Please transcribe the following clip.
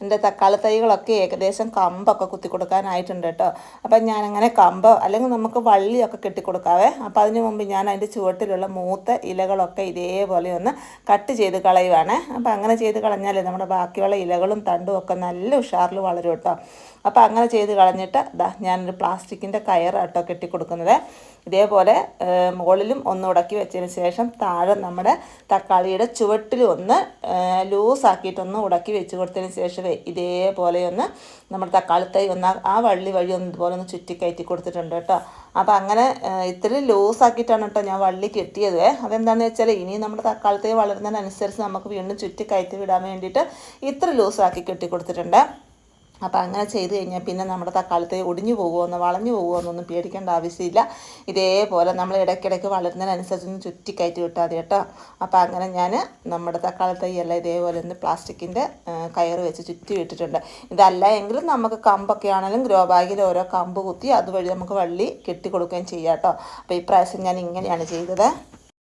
എൻ്റെ തക്കാളി തൈകളൊക്കെ ഏകദേശം കമ്പൊക്കെ കുത്തി കൊടുക്കാനായിട്ടുണ്ട് കേട്ടോ. അപ്പം ഞാനങ്ങനെ കമ്പ് അല്ലെങ്കിൽ നമുക്ക് വള്ളിയൊക്കെ കെട്ടിക്കൊടുക്കാവേ. അപ്പോൾ അതിന് മുമ്പ് ഞാൻ അതിൻ്റെ ചുവട്ടിലുള്ള മൂത്ത ഇലകളൊക്കെ ഇതേപോലെ ഒന്ന് കട്ട് ചെയ്ത് കളയുവാണ്. അപ്പോൾ അങ്ങനെ ചെയ്ത് കളഞ്ഞാലേ നമ്മുടെ ബാക്കിയുള്ള ഇലകളും തണ്ടും ഒക്കെ നല്ല ഉഷാറിൽ വളരും കേട്ടോ. അപ്പോൾ അങ്ങനെ ചെയ്ത് കളഞ്ഞിട്ട് ഞാനൊരു പ്ലാസ്റ്റിക്കിൻ്റെ കയറാട്ടോ കെട്ടിക്കൊടുക്കുന്നത്. ഇതേപോലെ മുകളിലും ഒന്ന് ഉടക്കി വെച്ചതിന് ശേഷം താഴെ നമ്മുടെ തക്കാളിയുടെ ചുവട്ടിലും ഒന്ന് ലൂസാക്കിയിട്ടൊന്ന് ഉടക്കി വെച്ച് കൊടുത്തതിന് ശേഷമേ ഇതേപോലെ ഒന്ന് നമ്മുടെ തക്കാളി തൈ ഒന്ന് ആ വള്ളി വഴി ഒന്ന് ഇതുപോലെ ഒന്ന് ചുറ്റി കയറ്റി കൊടുത്തിട്ടുണ്ട് കേട്ടോ. അപ്പോൾ അങ്ങനെ ഇത്തിരി ലൂസാക്കിയിട്ടാണ് കേട്ടോ ഞാൻ വള്ളി കെട്ടിയത്. അതെന്താണെന്ന് വെച്ചാൽ ഇനി നമ്മുടെ തക്കാളി തൈ വളരുന്നതിനനുസരിച്ച് നമുക്ക് വീണ്ടും ചുറ്റി കയറ്റി വിടാൻ വേണ്ടിയിട്ട് ഇത്ര ലൂസാക്കി കെട്ടി കൊടുത്തിട്ടുണ്ട്. അപ്പോൾ അങ്ങനെ ചെയ്ത് കഴിഞ്ഞാൽ പിന്നെ നമ്മുടെ തക്കാളി തൈ ഒടിഞ്ഞു പോകുമോ വളഞ്ഞു പോകുമോ എന്നൊന്നും പേടിക്കേണ്ട ആവശ്യമില്ല. ഇതേപോലെ നമ്മൾ ഇടയ്ക്കിടയ്ക്ക് വളരുന്നതിനനുസരിച്ച് ചുറ്റി കയറ്റി വിട്ടാൽ മതി കേട്ടോ. അപ്പോൾ അങ്ങനെ ഞാൻ നമ്മുടെ തക്കാളി തൈ എല്ലാം ഇതേപോലെ ഒന്ന് പ്ലാസ്റ്റിക്കിൻ്റെ കയറ് വെച്ച് ചുറ്റി വിട്ടിട്ടുണ്ട്. ഇതല്ല എങ്കിലും നമുക്ക് കമ്പൊക്കെ ആണെങ്കിലും ഗ്രോ ബാഗിൽ ഓരോ കമ്പ് കുത്തി അതുവഴി നമുക്ക് വള്ളി കെട്ടി കൊടുക്കുകയും ചെയ്യാം കേട്ടോ. അപ്പോൾ ഇപ്രാവശ്യം ഞാൻ ഇങ്ങനെയാണ് ചെയ്തത്.